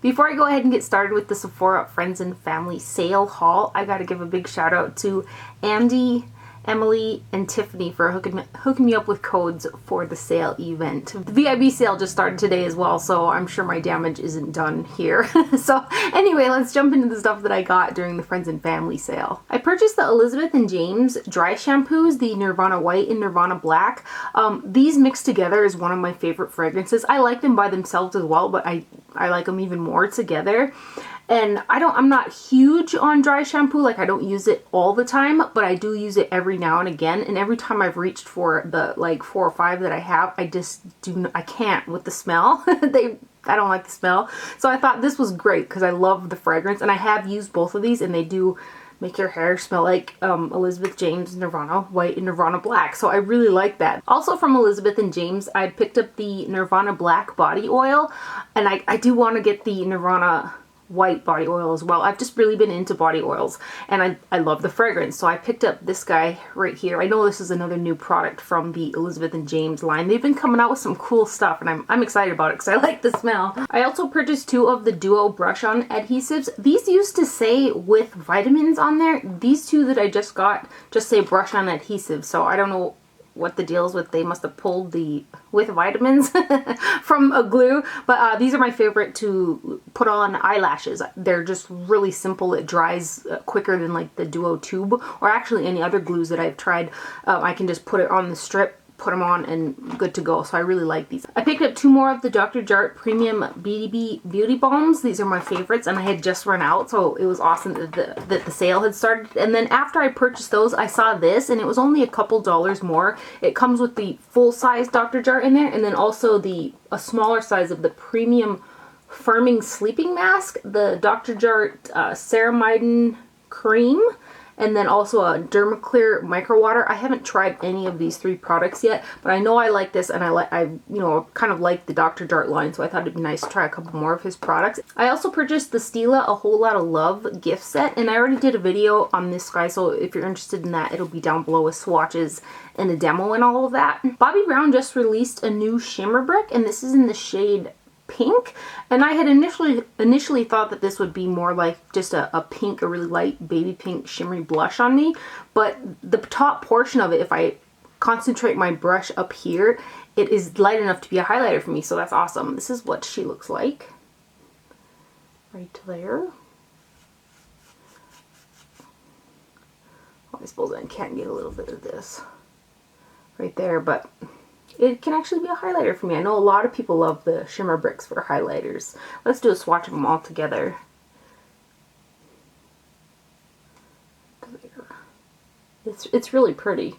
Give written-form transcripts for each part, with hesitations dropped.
Before I go ahead and get started with the Sephora Friends and Family sale haul, I gotta give a big shout out to Andy, Emily, and Tiffany for hooking me up with codes for the sale event. The VIB sale just started today as well, so I'm sure my damage isn't done here. So anyway, let's jump into the stuff that I got during the Friends and Family sale. I purchased the Elizabeth and James dry shampoos, the Nirvana White and Nirvana Black. These mixed together is one of my favorite fragrances. I like them by themselves as well, but I like them even more together. And I'm not huge on dry shampoo, like I don't use it all the time, but I do use it every now and again. And every time I've reached for the like 4 or 5 that I have, I can't with the smell. I don't like the smell. So I thought this was great because I love the fragrance, and I have used both of these and they do make your hair smell like Elizabeth James Nirvana White and Nirvana Black. So I really like that. Also from Elizabeth and James, I picked up the Nirvana Black body oil, and I do want to get the Nirvana White body oil as well. I've just really been into body oils, and I love the fragrance, so I picked up this guy right here. I know this is another new product from the Elizabeth and James line. They've been coming out with some cool stuff, and I'm excited about it because I like the smell. I also purchased 2 of the Duo brush-on adhesives. These used to say with vitamins on there. These 2 that I just got just say brush-on adhesive, so I don't know what the deal is with. They must have pulled the with vitamins from a glue, but these are my favorite to put on eyelashes. They're just really simple. It dries quicker than like the Duo tube or actually any other glues that I've tried. I can just put it on the strip, put them on, and good to go. So I really like these. I picked up 2 more of the Dr. Jart Premium BB Beauty Balms. These are my favorites, and I had just run out, so it was awesome that the sale had started. And then after I purchased those, I saw this, and it was only a couple dollars more. It comes with the full-size Dr. Jart in there, and then also a smaller size of the Premium Firming Sleeping Mask, the Dr. Jart Ceramidin Cream, and then also a Dermaclear Micro Water. I haven't tried any of these 3 products yet, but I know I like this, and I kind of like the Dr. Jart line, so I thought it'd be nice to try a couple more of his products. I also purchased the Stila A Whole Lot of Love gift set, and I already did a video on this guy, so if you're interested in that, it'll be down below with swatches and a demo and all of that. Bobbi Brown just released a new shimmer brick, and this is in the shade Pink, and I had initially thought that this would be more like just a pink, a really light baby pink shimmery blush on me, but the top portion of it, if I concentrate my brush up here, it is light enough to be a highlighter for me, so that's awesome. This is what she looks like right there. Well, I suppose I can get a little bit of this right there, but it can actually be a highlighter for me. I know a lot of people love the shimmer bricks for highlighters. Let's do a swatch of them all together. It's really pretty.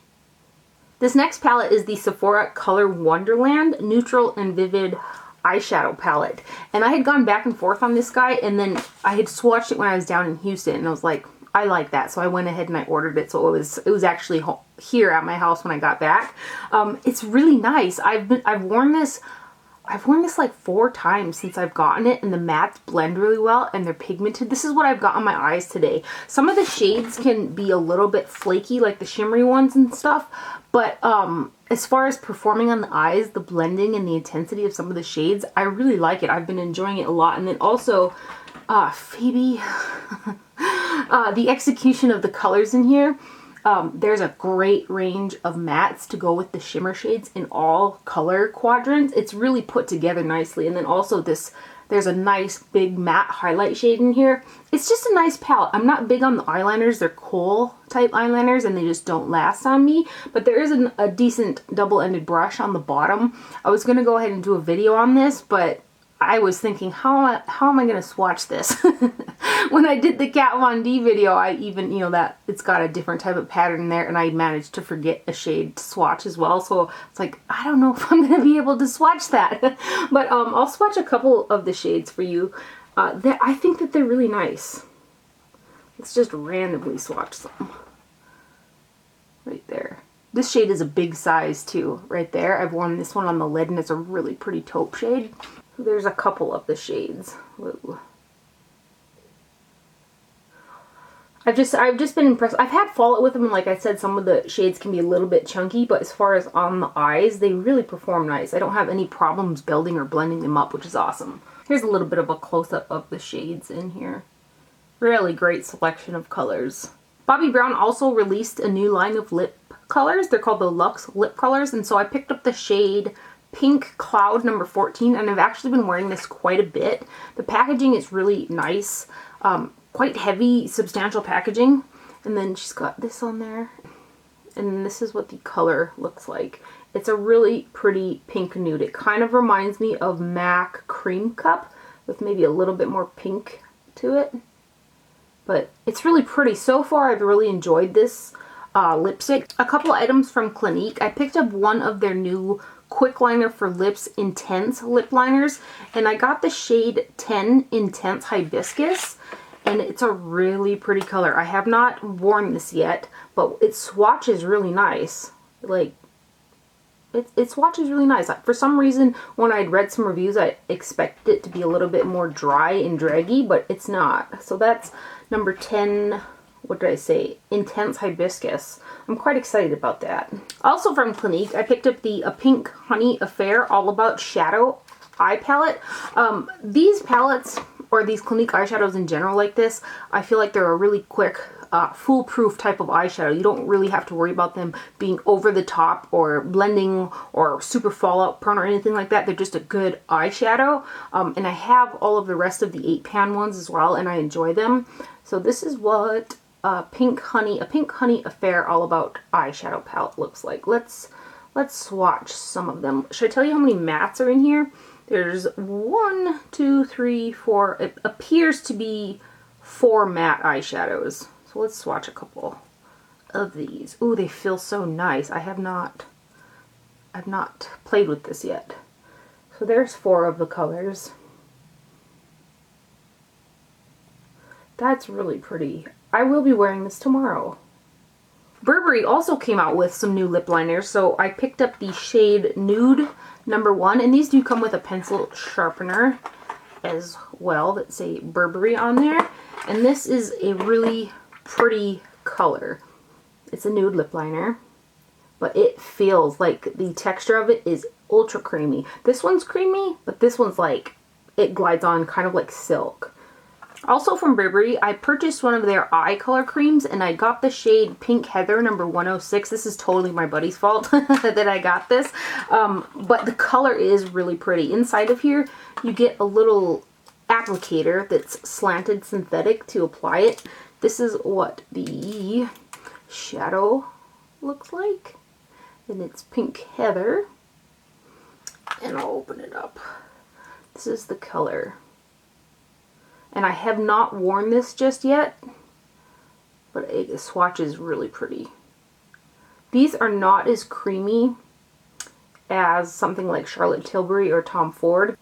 This next palette is the Sephora Color Wonderland Neutral and Vivid Eyeshadow Palette. And I had gone back and forth on this guy, and then I had swatched it when I was down in Houston, and I was like, I like that, so I went ahead and I ordered it. So it was actually here at my house when I got back. It's really nice. I've worn this like 4 times since I've gotten it, and the mattes blend really well and they're pigmented. This is what I've got on my eyes today. Some of the shades can be a little bit flaky, like the shimmery ones and stuff, but as far as performing on the eyes, the blending and the intensity of some of the shades, I really like it. I've been enjoying it a lot. And then also Phoebe the execution of the colors in here, there's a great range of mattes to go with the shimmer shades in all color quadrants. It's really put together nicely. And then also there's a nice big matte highlight shade in here. It's just a nice palette. I'm not big on the eyeliners. They're kohl type eyeliners and they just don't last on me. But there is a decent double-ended brush on the bottom. I was going to go ahead and do a video on this, but I was thinking, how am I going to swatch this? When I did the Kat Von D video, I even, that it's got a different type of pattern in there, and I managed to forget a shade to swatch as well. So it's like, I don't know if I'm going to be able to swatch that. But I'll swatch a couple of the shades for you. I think that they're really nice. Let's just randomly swatch some. Right there. This shade is a big size too, right there. I've worn this one on the lid, and it's a really pretty taupe shade. There's a couple of the shades. Whoa. I've just been impressed. I've had fallout with them, and like I said, some of the shades can be a little bit chunky, but as far as on the eyes, they really perform nice. I don't have any problems building or blending them up, which is awesome. Here's a little bit of a close-up of the shades in here. Really great selection of colors. Bobbi Brown also released a new line of lip colors. They're called the Luxe Lip Colors, and so I picked up the shade Pink Cloud number 14, and I've actually been wearing this quite a bit. The packaging is really nice, quite heavy, substantial packaging, and then she's got this on there, and this is what the color looks like. It's a really pretty pink nude. It kind of reminds me of MAC Cream Cup with maybe a little bit more pink to it. But it's really pretty. So far, I've really enjoyed this lipstick. A couple items from Clinique. I picked up one of their new Quick Liner for Lips Intense lip liners. And I got the shade 10 Intense Hibiscus. And it's a really pretty color. I have not worn this yet, but it swatches really nice. Like, it swatches really nice. For some reason, when I'd read some reviews, I expected it to be a little bit more dry and draggy, but it's not. So that's number 10, what did I say? Intense Hibiscus. I'm quite excited about that. Also from Clinique, I picked up the A Pink Honey Affair All About Shadow eye palette. These palettes, or these Clinique eyeshadows in general like this, I feel like they're a really quick, foolproof type of eyeshadow. You don't really have to worry about them being over the top or blending or super fallout prone or anything like that. They're just a good eyeshadow. And I have all of the rest of the 8-pan ones as well, and I enjoy them. So this is what A Pink Honey Affair All About eyeshadow palette looks like. Let's swatch some of them. Should I tell you how many mattes are in here? There's 1, 2, 3, 4. It appears to be 4 matte eyeshadows. So let's swatch a couple of these. Ooh, they feel so nice. I've not played with this yet. So there's 4 of the colors. That's really pretty. I will be wearing this tomorrow. Burberry also came out with some new lip liners, so I picked up the shade Nude number 1, and these do come with a pencil sharpener as well that say Burberry on there. And this is a really pretty color. It's a nude lip liner, but it feels like the texture of it is ultra creamy. This one's creamy, but this one's like, it glides on kind of like silk. Also from Burberry, I purchased one of their eye color creams, and I got the shade Pink Heather number 106. This is totally my buddy's fault that I got this. But the color is really pretty. Inside of here, you get a little applicator that's slanted synthetic to apply it. This is what the shadow looks like. And it's Pink Heather. And I'll open it up. This is the color. And I have not worn this just yet, but the swatch is really pretty. These are not as creamy as something like Charlotte Tilbury or Tom Ford.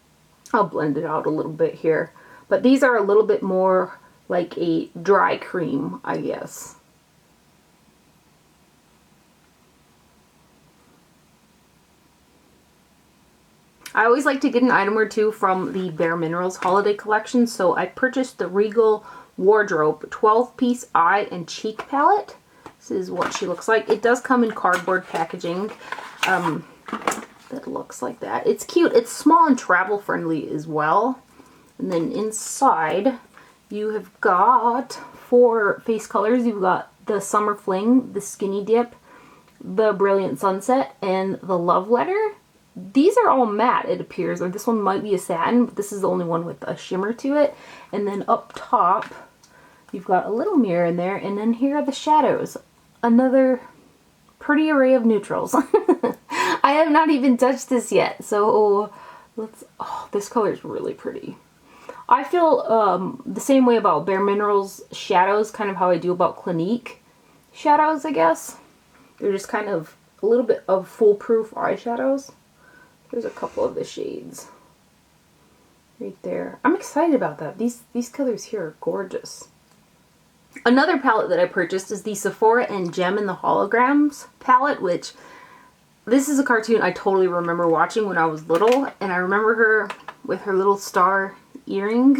I'll blend it out a little bit here. But these are a little bit more like a dry cream, I guess. I always like to get an item or two from the Bare Minerals holiday collection, so I purchased the Regal Wardrobe 12-piece eye and cheek palette. This is what she looks like. It does come in cardboard packaging that looks like that. It's cute. It's small and travel friendly as well. And then inside you have got 4 face colors. You've got the Summer Fling, the Skinny Dip, the Brilliant Sunset, and the Love Letter. These are all matte, it appears, or this one might be a satin, but this is the only one with a shimmer to it. And then up top, you've got a little mirror in there, and then here are the shadows. Another pretty array of neutrals. I have not even touched this yet, so oh, this color is really pretty. I feel the same way about Bare Minerals shadows, kind of how I do about Clinique shadows, I guess. They're just kind of a little bit of foolproof eyeshadows. There's a couple of the shades right there. I'm excited about that. These colors here are gorgeous. Another palette that I purchased is the Sephora and Gem in the Holograms palette, which this is a cartoon I totally remember watching when I was little, and I remember her with her little star earring.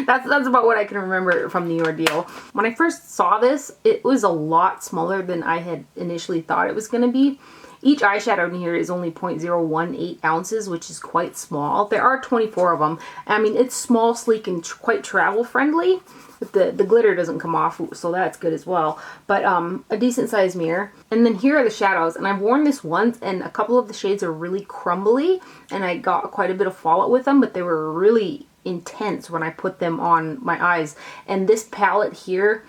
That's about what I can remember from the ordeal. When I first saw this, it was a lot smaller than I had initially thought it was going to be. Each eyeshadow in here is only 0.018 ounces, which is quite small. There are 24 of them. I mean, it's small, sleek, and quite travel friendly. But the glitter doesn't come off, so that's good as well. But a decent sized mirror. And then here are the shadows. And I've worn this once, and a couple of the shades are really crumbly, and I got quite a bit of fallout with them, but they were really intense when I put them on my eyes. And this palette here,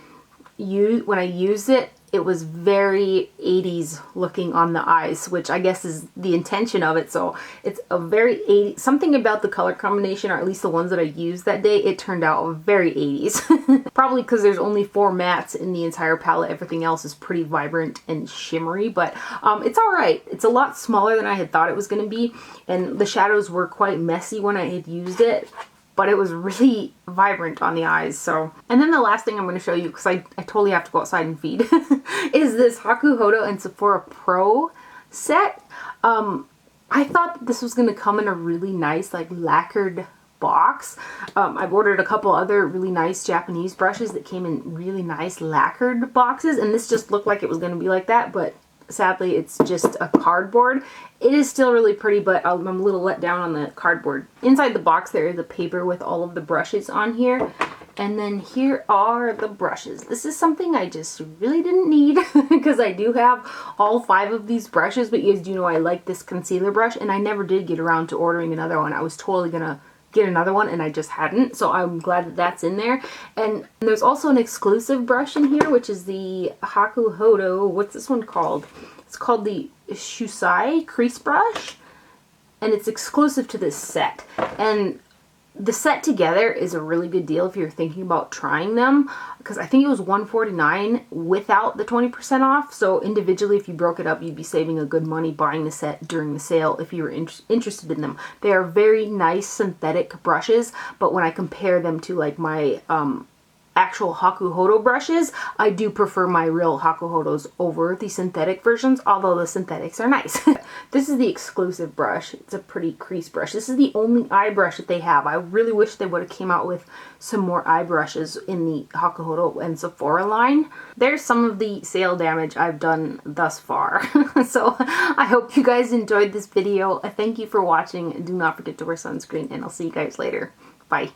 when I used it, it was very 80s looking on the eyes, which I guess is the intention of it. So it's a very 80s, something about the color combination, or at least the ones that I used that day, it turned out very 80s. Probably because there's only 4 mattes in the entire palette. Everything else is pretty vibrant and shimmery, but it's alright. It's a lot smaller than I had thought it was going to be, and the shadows were quite messy when I had used it, but it was really vibrant on the eyes. So, and then the last thing I'm going to show you, because I totally have to go outside and feed, is this Hakuhodo and Sephora Pro set. I thought that this was going to come in a really nice, like, lacquered box. I've ordered a couple other really nice Japanese brushes that came in really nice lacquered boxes, and this just looked like it was going to be like that, but sadly it's just a cardboard. It is still really pretty, but I'm a little let down on the cardboard. Inside the box there is a paper with all of the brushes on here. And then here are the brushes. This is something I just really didn't need because I do have all 5 of these brushes, but you guys do know I like this concealer brush, and I never did get around to ordering another one. I was totally gonna get another one and I just hadn't, so I'm glad that that's in there. And there's also an exclusive brush in here, which is the Hakuhodo, what's this one called? It's called the Shusai crease brush, and it's exclusive to this set. And the set together is a really good deal if you're thinking about trying them, because I think it was $149 without the 20% off. So individually, if you broke it up, you'd be saving a good money buying the set during the sale if you were interested in them. They are very nice synthetic brushes, but when I compare them to like my actual Hakuhodo brushes, I do prefer my real Hakuhodos over the synthetic versions, although the synthetics are nice. This is the exclusive brush. It's a pretty crease brush. This is the only eye brush that they have. I really wish they would have came out with some more eye brushes in the Hakuhodo and Sephora line. There's some of the sale damage I've done thus far. So I hope you guys enjoyed this video. Thank you for watching. Do not forget to wear sunscreen, and I'll see you guys later. Bye.